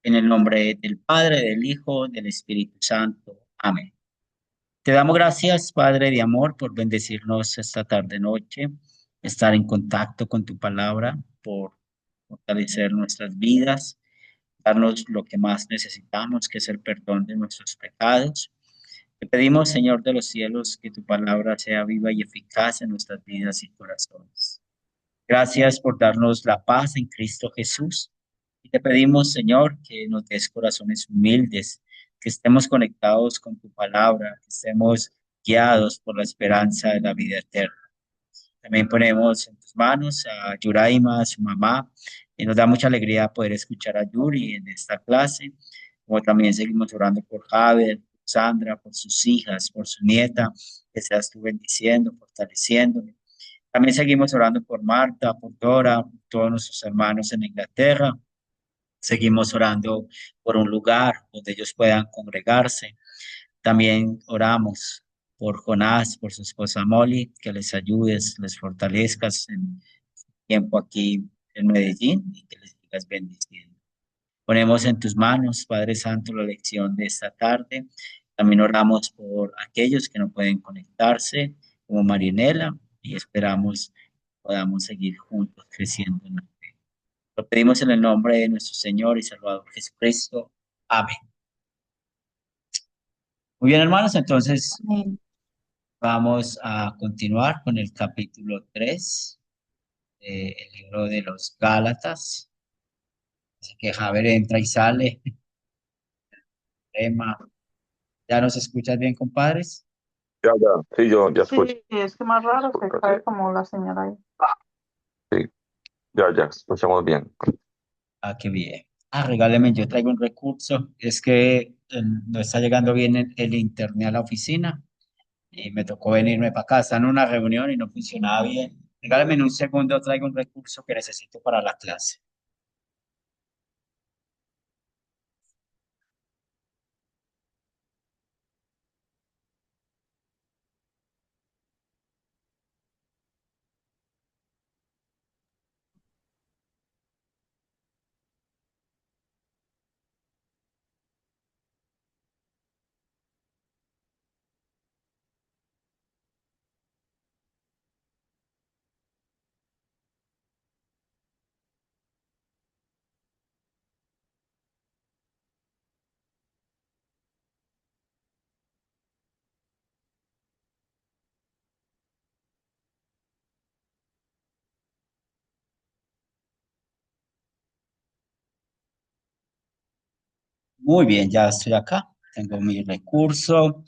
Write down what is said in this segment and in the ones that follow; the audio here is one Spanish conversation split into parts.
En el nombre del Padre, del Hijo, del Espíritu Santo. Amén. Te damos gracias, Padre de amor, por bendecirnos esta tarde noche, estar en contacto con tu palabra, por fortalecer nuestras vidas, darnos lo que más necesitamos, que es el perdón de nuestros pecados. Te pedimos, Señor de los cielos, que tu palabra sea viva y eficaz en nuestras vidas y corazones. Gracias por darnos la paz en Cristo Jesús. Y te pedimos, Señor, que nos des corazones humildes, que estemos conectados con tu palabra, que estemos guiados por la esperanza de la vida eterna. También ponemos en tus manos a Yuraima, a su mamá, y nos da mucha alegría poder escuchar a Yuri en esta clase, como también seguimos orando por Javier, por Sandra, por sus hijas, por su nieta, que seas tú bendiciendo, fortaleciendo. También seguimos orando por Marta, por Dora, por todos nuestros hermanos en Inglaterra. Seguimos orando por un lugar donde ellos puedan congregarse. También oramos por Jonás, por su esposa Molly, que les ayudes, les fortalezcas en tiempo aquí en Medellín y que les sigas bendiciendo. Ponemos en tus manos, Padre Santo, la lección de esta tarde. También oramos por aquellos que no pueden conectarse, como Marianela, y esperamos podamos seguir juntos creciendo en la fe. Lo pedimos en el nombre de nuestro Señor y Salvador Jesucristo. Amén. Muy bien, hermanos, entonces Amén. vamos a continuar con el capítulo 3 del libro de los Gálatas. Así que Javier entra y sale. Emma, ¿ya nos escuchas bien, compadres? Ya, ya, sí, yo ya escucho. Sí, es que más raro se cae como la señal ahí. Sí, ya, escuchamos bien. Ah, qué bien. Ah, regáleme, yo traigo un recurso. Es que no está llegando bien el internet a la oficina y me tocó venirme para acá. Está en una reunión y no funcionaba bien. Regáleme en un segundo, traigo un recurso que necesito para la clase. Muy bien, ya estoy acá. Tengo mi recurso.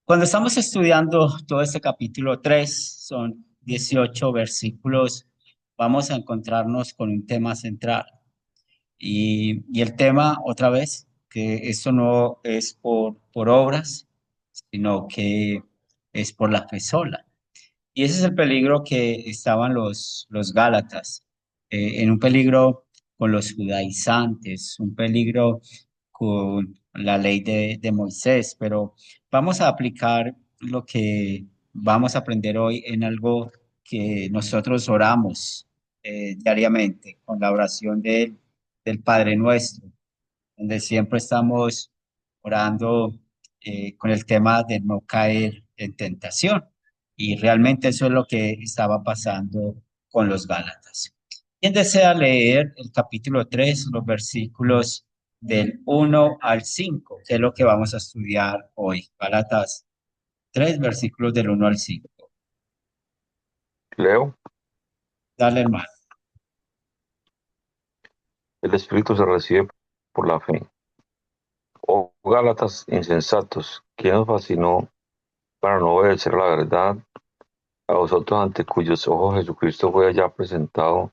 Cuando estamos estudiando todo este capítulo 3, son 18 versículos, vamos a encontrarnos con un tema central. Y el tema, otra vez, que esto no es por obras, sino que es por la fe sola. Y ese es el peligro que estaban los Gálatas, en un peligro con los judaizantes, un peligro con la ley de Moisés, pero vamos a aplicar lo que vamos a aprender hoy en algo que nosotros oramos diariamente con la oración del Padre Nuestro, donde siempre estamos orando con el tema de no caer en tentación. Y realmente eso es lo que estaba pasando con los Gálatas. ¿Quién desea leer el capítulo 3 los versículos del 1 al 5, que es lo que vamos a estudiar hoy? Gálatas 3 versículos del 1 al 5. Leo, Dale, hermano. el Espíritu se recibe por la fe. Oh Gálatas insensatos, ¿quién os fascinó para no obedecer la verdad? A vosotros ante cuyos ojos Jesucristo fue ya presentado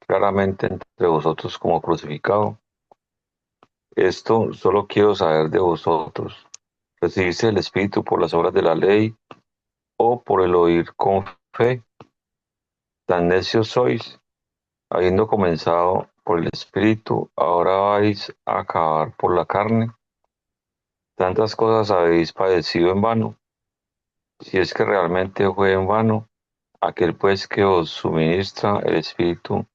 claramente entre vosotros como crucificado. Esto solo quiero saber de vosotros. ¿Recibiste el Espíritu por las obras de la ley o por el oír con fe? Tan necios sois, habiendo comenzado por el Espíritu, ahora vais a acabar por la carne. Tantas cosas habéis padecido en vano, si es que realmente fue en vano, aquel pues que os suministra el Espíritu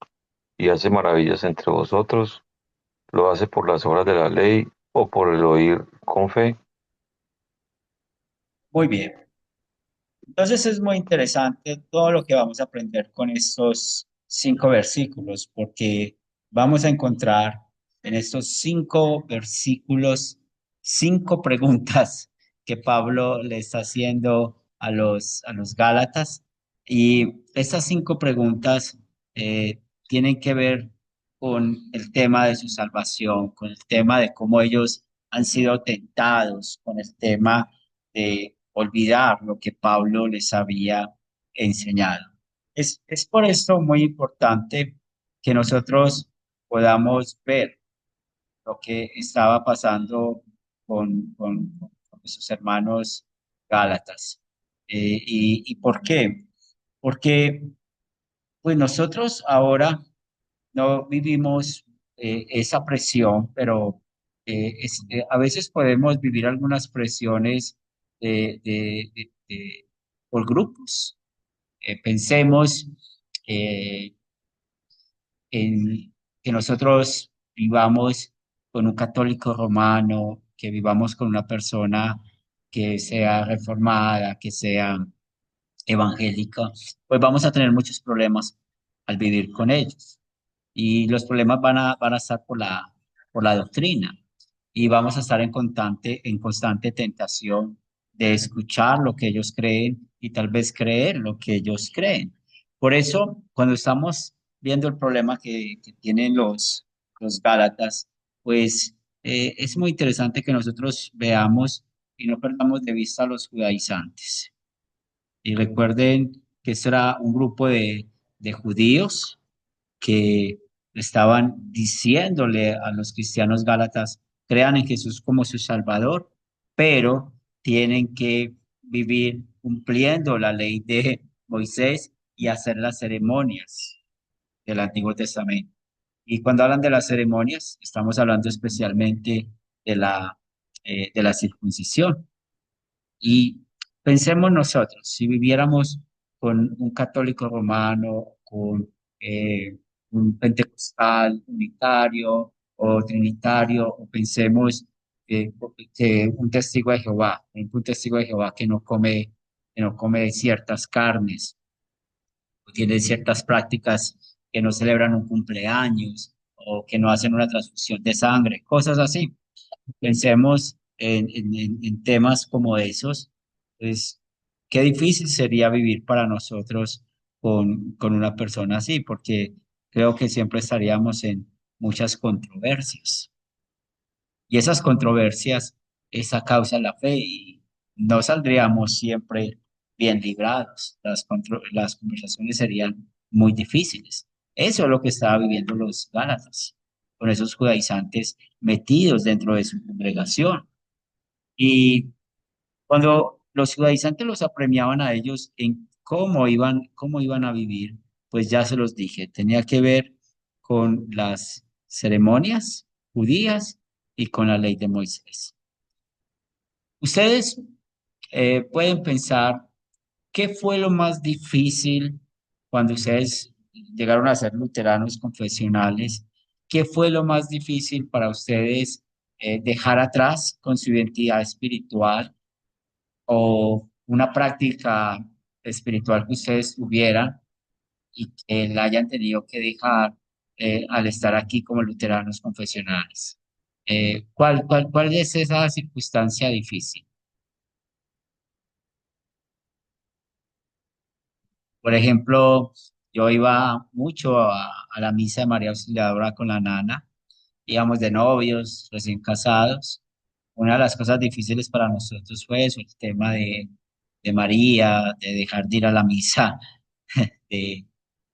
y hace maravillas entre vosotros, ¿Lo hace por las obras de la ley o por el oír con fe? Muy bien. Entonces es muy interesante todo lo que vamos a aprender con estos 5 versículos, porque vamos a encontrar en estos 5 versículos 5 preguntas que Pablo le está haciendo a los Gálatas. Y estas 5 preguntas tienen que ver con el tema de su salvación, con el tema de cómo ellos han sido tentados, con el tema de olvidar lo que Pablo les había enseñado. Es por esto muy importante que nosotros podamos ver lo que estaba pasando con sus hermanos Gálatas. ¿Y por qué? Porque pues nosotros ahora no vivimos esa presión, pero a veces podemos vivir algunas presiones por grupos. Pensemos eh, en que nosotros vivamos con un católico romano, que vivamos con una persona que sea reformada, que sea evangélica, pues vamos a tener muchos problemas al vivir con ellos. Y los problemas van a estar por la doctrina. Y vamos a estar en constante tentación de escuchar lo que ellos creen y tal vez creer lo que ellos creen. Por eso, cuando estamos viendo el problema que tienen los Gálatas, pues es muy interesante que nosotros veamos y no perdamos de vista a los judaizantes. Y recuerden que esto era un grupo de judíos que estaban diciéndole a los cristianos gálatas, crean en Jesús como su Salvador, pero tienen que vivir cumpliendo la ley de Moisés y hacer las ceremonias del Antiguo Testamento. Y cuando hablan de las ceremonias, estamos hablando especialmente de la circuncisión. Y pensemos nosotros, si viviéramos con un católico romano, con un pentecostal unitario o trinitario, o pensemos que un testigo de Jehová, un testigo de Jehová que no come ciertas carnes, o tiene ciertas prácticas que no celebran un cumpleaños, o que no hacen una transfusión de sangre, cosas así. Pensemos en temas como esos, pues qué difícil sería vivir para nosotros con una persona así, porque creo que siempre estaríamos en muchas controversias. Y esas controversias, esa causa la fe y no saldríamos siempre bien librados. Las conversaciones serían muy difíciles. Eso es lo que estaba viviendo los Gálatas, con esos judaizantes metidos dentro de su congregación. Y cuando los judaizantes los apremiaban a ellos en cómo iban a vivir, pues ya se los dije, tenía que ver con las ceremonias judías y con la ley de Moisés. Ustedes pueden pensar qué fue lo más difícil cuando ustedes llegaron a ser luteranos confesionales, qué fue lo más difícil para ustedes dejar atrás con su identidad espiritual o una práctica espiritual que ustedes tuvieran y que la hayan tenido que dejar al estar aquí como luteranos confesionales. ¿Cuál es esa circunstancia difícil? Por ejemplo, yo iba mucho a la misa de María Auxiliadora con la nana, íbamos de novios, recién casados. Una de las cosas difíciles para nosotros fue eso, el tema de María, de dejar de ir a la misa de,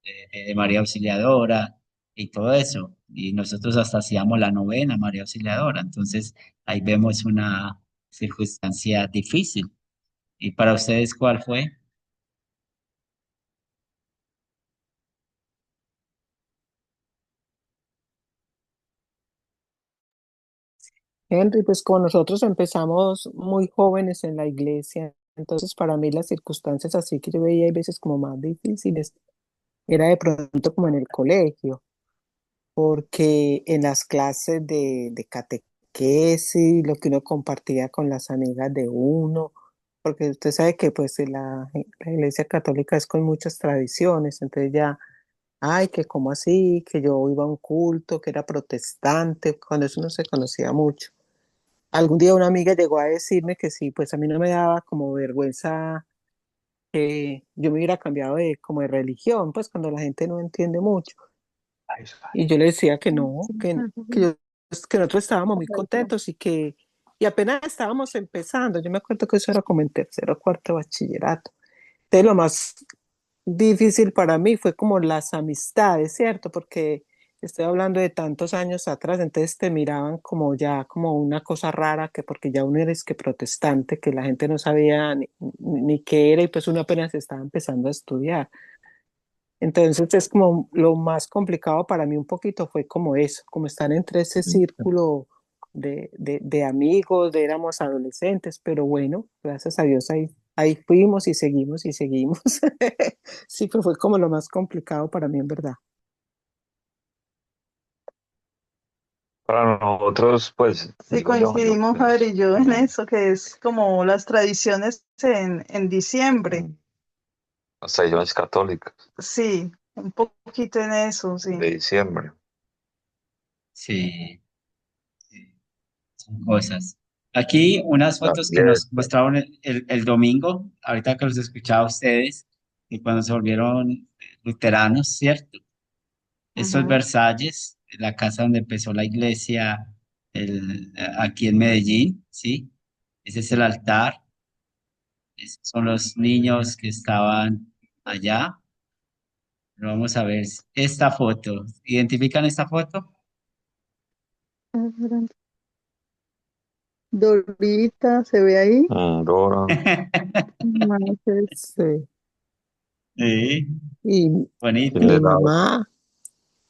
de María Auxiliadora y todo eso. Y nosotros hasta hacíamos la novena María Auxiliadora. Entonces, ahí vemos una circunstancia difícil. ¿Y para ustedes cuál fue? Henry, pues como nosotros empezamos muy jóvenes en la iglesia, entonces para mí las circunstancias así que yo veía a veces como más difíciles, era de pronto como en el colegio, porque en las clases de catequesis, lo que uno compartía con las amigas de uno, porque usted sabe que pues la Iglesia Católica es con muchas tradiciones, entonces ya, ay, que como así, que yo iba a un culto, que era protestante, cuando eso no se conocía mucho. Algún día una amiga llegó a decirme que sí, pues a mí no me daba como vergüenza que yo me hubiera cambiado de como de religión, pues cuando la gente no entiende mucho. Y yo le decía que no, que nosotros estábamos muy contentos y apenas estábamos empezando. Yo me acuerdo que eso era como en tercero o cuarto bachillerato. Entonces lo más difícil para mí fue como las amistades, ¿cierto? Porque estoy hablando de tantos años atrás, entonces te miraban como ya como una cosa rara, que porque ya uno eres que protestante, que la gente no sabía ni qué era y pues uno apenas estaba empezando a estudiar. Entonces es como lo más complicado para mí un poquito fue como eso, como estar entre ese círculo de amigos, de éramos adolescentes, pero bueno, gracias a Dios ahí fuimos y seguimos y seguimos. Sí, pero fue como lo más complicado para mí en verdad. Para nosotros, pues, Sí, digo yo, coincidimos, Javier y yo, en eso, que es como las tradiciones en diciembre. las tradiciones católicas Sí, un poquito en eso, sí. de diciembre. Sí, sí, son cosas. Aquí unas La fotos que nos fiesta. mostraron el domingo, ahorita que los escuchaba a ustedes, y cuando se volvieron luteranos, ¿cierto? Esto es Ujú. Versalles, la casa donde empezó la iglesia aquí en Medellín, ¿sí? Ese es el altar, esos son los niños que estaban allá. Pero vamos a ver esta foto. ¿Identifican esta foto? Dorita, ¿se ve ahí? Dora, Manches. Sí. Sí, Y ¿quién bonita. mi era? mamá,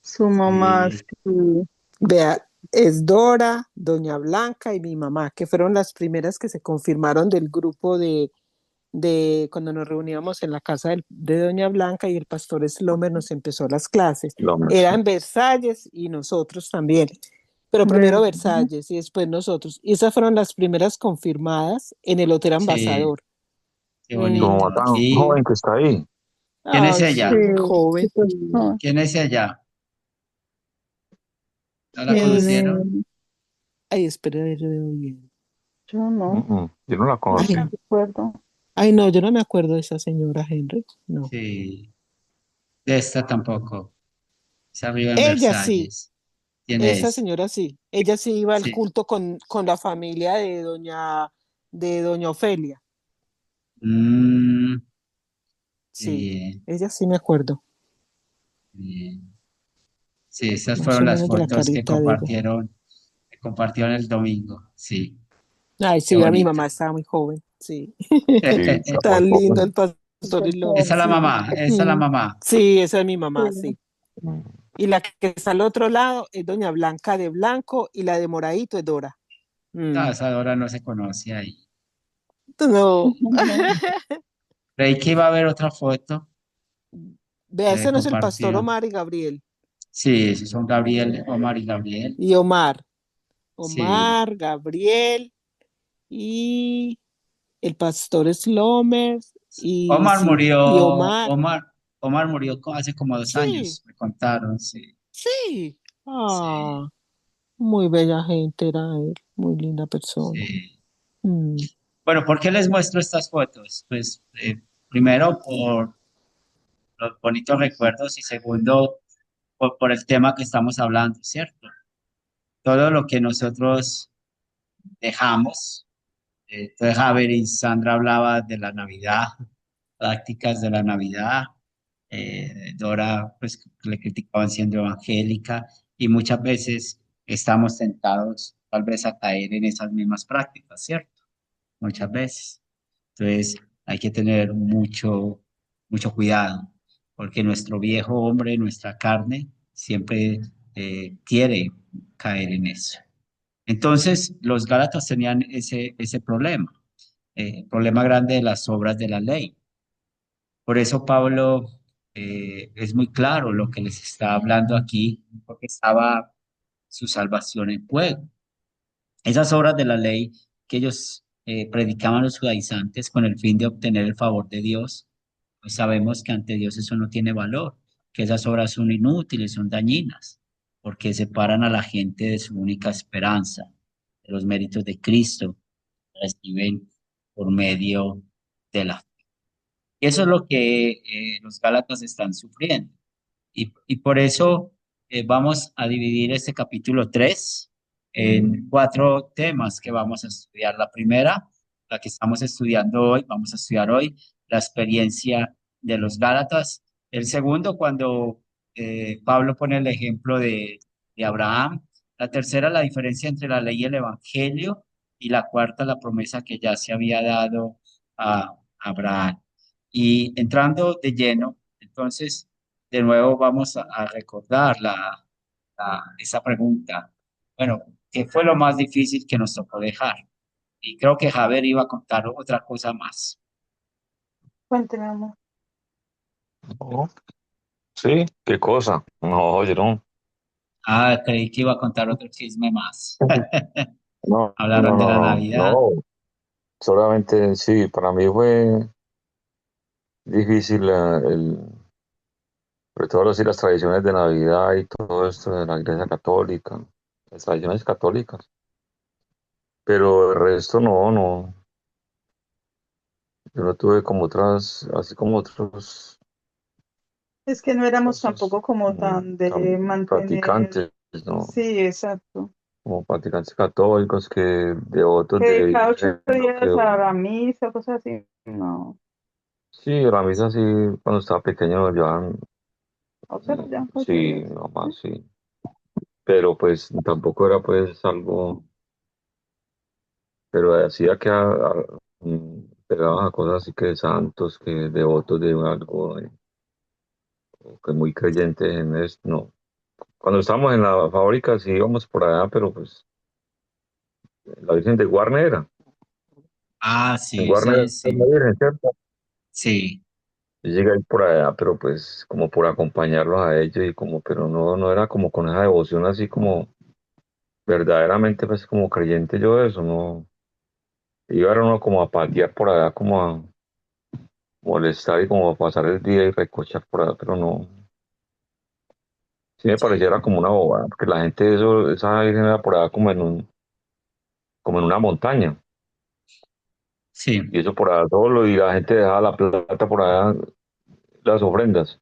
Su mamá, Sí, sí. vea, es Dora, Doña Blanca y mi mamá, que fueron las primeras que se confirmaron del grupo de cuando nos reuníamos en la casa de Doña Blanca y el pastor Slomer nos empezó las clases. Era Lomerson. en Versalles y nosotros también, pero primero ¿Verdad? Versalles y después nosotros. Y esas fueron las primeras confirmadas en el Hotel sí, Ambasador. qué Tu Mm. mamá bonito. tan Aquí, joven que está ahí. ¿quién es Ay, sí, Sí, ella? muy joven. súper joven. ¿Quién es ella? ¿No la ¿Quién es? conocieron? Eh, Ay, espera, a ver, yo veo bien. yo no, Yo no la no conocí. Ay, recuerdo. ay, no, yo no me acuerdo de esa señora Henry. No. Sí, de esta tampoco. Es arriba en Ella sí, Versalles. ¿Quién esa es? señora sí. Ella sí iba al Sí. culto con la familia de doña Ofelia. Mm, Sí, bien, ella sí me acuerdo, bien. Sí, esas más fueron o las menos de la fotos carita de ella. que compartieron el domingo. Sí, Ay, qué sí, a mi bonito. mamá estaba muy joven, sí. Sí, está muy Tan lindo joven. el pastor Súper Slover, Esa es la joven. sí. mamá, esa es la Mm. mamá. Sí, esa es mi Sí. mamá, sí. Y la que está al otro lado es doña Blanca de Blanco y la de Moradito es Dora. No, Mm. esa Dora no se conoce ahí. No. Creí que iba a haber otra foto Vea, que ese no es el pastor compartieron. Omar y Gabriel. Sí, esos son Gabriel, Omar y Gabriel. Y Omar. Sí. Omar, Gabriel y el pastor Slomer y Omar sí, murió, y Omar. Omar murió hace como dos Sí, años, me contaron, sí. sí. Sí, Ah, muy bella gente era él, muy linda persona. sí. Mm. Bueno, ¿por qué les muestro estas fotos? Pues primero por los bonitos recuerdos y segundo por el tema que estamos hablando, ¿cierto? Todo lo que nosotros dejamos. Entonces, Javier y Sandra hablaba de la Navidad, prácticas de la Navidad. Dora, pues, le criticaban siendo evangélica y muchas veces estamos tentados tal vez a caer en esas mismas prácticas, ¿cierto? Muchas veces. Entonces, hay que tener mucho cuidado, porque nuestro viejo hombre, nuestra carne, siempre quiere caer en eso. Entonces, los Gálatas tenían ese problema grande de las obras de la ley. Por eso Pablo es muy claro lo que les está hablando aquí, porque estaba su salvación en juego. Esas obras de la ley que ellos predicaban los judaizantes con el fin de obtener el favor de Dios, pues sabemos que ante Dios eso no tiene valor, que esas obras son inútiles, son dañinas, porque separan a la gente de su única esperanza, de los méritos de Cristo, que reciben por medio de la fe. Y eso es lo que los Gálatas están sufriendo. Y por eso vamos a dividir este capítulo 3 en 4 temas que vamos a estudiar. La primera, la que estamos estudiando hoy, vamos a estudiar hoy, la experiencia de los Gálatas. El segundo, cuando Pablo pone el ejemplo de Abraham. La tercera, la diferencia entre la ley y el evangelio. Y la cuarta, la promesa que ya se había dado a Abraham. Y entrando de lleno, entonces, de nuevo vamos a recordar esa pregunta. Bueno, ¿qué fue lo más difícil que nos tocó dejar? Y creo que Javier iba a contar otra cosa más. Cuénteme, amor. No, sí, qué cosa. No, oye, no. Ah, creí que iba a contar otro chisme más. No, no, Hablaron de la no, Navidad. no. Solamente sí, para mí fue difícil sobre todo así las tradiciones de Navidad y todo esto de la Iglesia Católica, las tradiciones católicas. Pero el resto no, no. Yo no tuve como otras, así como otros Es que no éramos cosas tampoco como tan de tan mantener, practicantes, ¿no? sí, exacto. Como practicantes católicos que devotos Que de cada irse 8 días a la misa, cosas así, no. sí, la misa sí, cuando estaba pequeño ya, O sea, ya 8 días. sí, nomás sí. Pero pues tampoco era pues algo, pero hacía que pegaban a cosas así que de santos, que devotos de algo, que muy creyentes en esto, no. Cuando estábamos en la fábrica sí íbamos por allá, pero pues la Virgen de Guarne era. Ah, En sí, Guarne sí, era la sí, Virgen, ¿cierto? sí, Yo llegué a ir por allá, pero pues como por acompañarlos a ellos y como, pero no, no era como con esa devoción así como verdaderamente pues como creyente yo de eso, no. Iba era uno como a patear por allá, como a molestar y como a pasar el día y recochar por allá, pero no. Sí me sí, pareciera como una bobada, porque la gente, eso, esa Virgen era por allá como en una montaña. Y sí. eso por allá solo, y la gente dejaba la plata por allá, las ofrendas.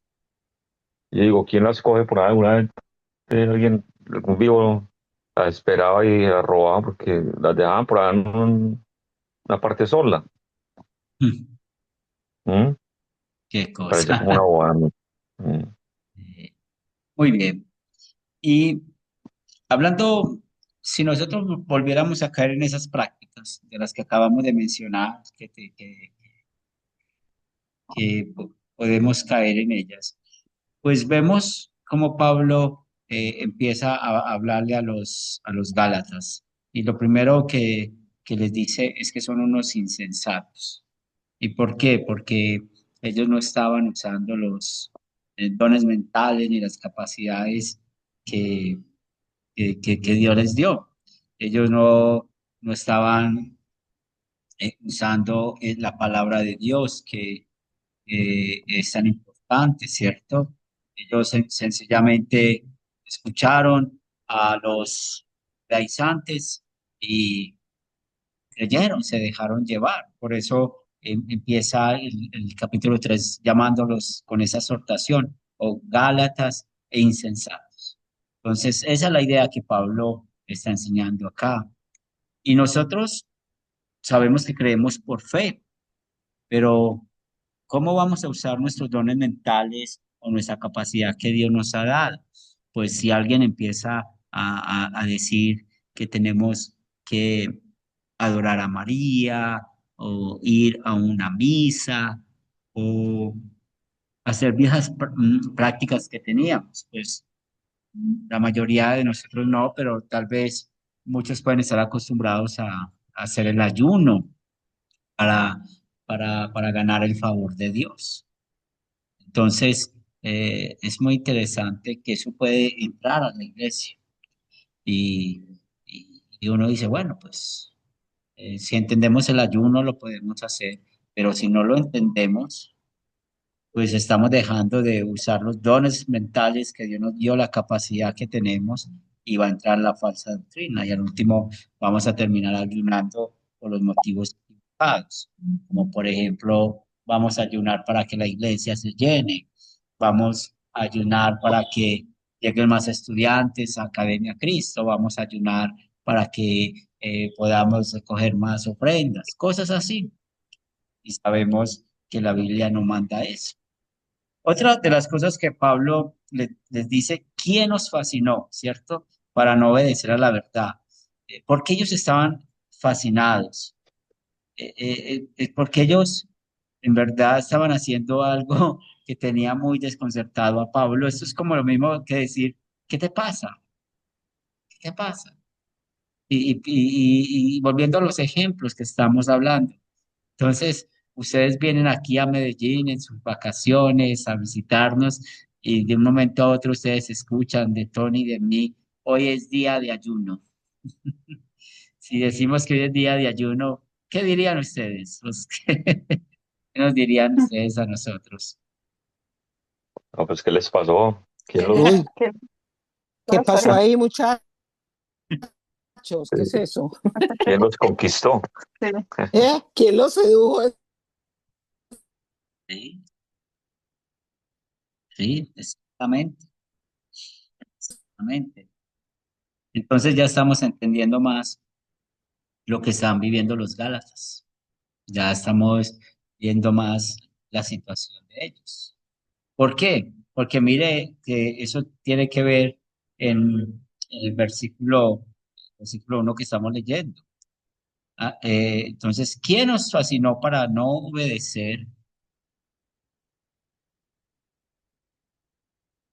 Y yo digo, ¿quién las coge por allá? Una vez alguien, algún vivo, las esperaba y las robaba porque las dejaban por allá en una parte sola. Mm, ¿Mm? qué Parecía cosa. como una bobada, ¿no? Mm. Eh, Muy bien. Y hablando, si nosotros volviéramos a caer en esas prácticas de las que acabamos de mencionar, que podemos caer en ellas, pues vemos cómo Pablo empieza a hablarle a los Gálatas. Y lo primero que les dice es que son unos insensatos. ¿Y por qué? Porque ellos no estaban usando los dones mentales ni las capacidades que, que Dios les dio. Ellos no estaban usando la palabra de Dios, que es tan importante, ¿cierto? Ellos sencillamente escucharon a los judaizantes y creyeron, se dejaron llevar. Por eso empieza el capítulo 3 llamándolos con esa exhortación, o gálatas e insensatos. Entonces, esa es la idea que Pablo está enseñando acá. Y nosotros sabemos que creemos por fe, pero ¿cómo vamos a usar nuestros dones mentales o nuestra capacidad que Dios nos ha dado? Pues si alguien empieza a decir que tenemos que adorar a María o ir a una misa o hacer viejas prácticas que teníamos, pues la mayoría de nosotros no, pero tal vez muchos pueden estar acostumbrados a hacer el ayuno para, para ganar el favor de Dios. Entonces, es muy interesante que eso puede entrar a la iglesia. Y uno dice, bueno, pues si entendemos el ayuno lo podemos hacer, pero si no lo entendemos, pues estamos dejando de usar los dones mentales que Dios nos dio, la capacidad que tenemos, y va a entrar la falsa doctrina. Y al último vamos a terminar ayunando por los motivos equivocados, como por ejemplo, vamos a ayunar para que la iglesia se llene, vamos a ayunar para que lleguen más estudiantes a Academia Cristo, vamos a ayunar para que podamos recoger más ofrendas, cosas así. Y sabemos que la Biblia no manda eso. Otra de las cosas que Pablo les dice, ¿quién nos fascinó, cierto? Para no obedecer a la verdad. Porque ellos estaban fascinados. Porque ellos en verdad estaban haciendo algo que tenía muy desconcertado a Pablo. Esto es como lo mismo que decir, ¿qué te pasa? ¿Qué te pasa? Y volviendo a los ejemplos que estamos hablando. Entonces, ustedes vienen aquí a Medellín en sus vacaciones a visitarnos y de un momento a otro ustedes escuchan de Tony y de mí, hoy es día de ayuno. Si decimos que hoy es día de ayuno, ¿qué dirían ustedes? ¿Qué nos dirían ustedes a nosotros? No, pues, ¿qué les pasó? Uy, ¿Qué ¿qué pasó pasa? ahí, muchachos? ¿Qué es eso? quién los conquistó? Sí. ¿Quién los sedujo? Sí, sí, exactamente, exactamente. Entonces ya estamos entendiendo más lo que están viviendo los Gálatas. Ya estamos viendo más la situación de ellos. ¿Por qué? Porque mire que eso tiene que ver en el versículo 1 que estamos leyendo. Entonces, ¿quién nos fascinó para no obedecer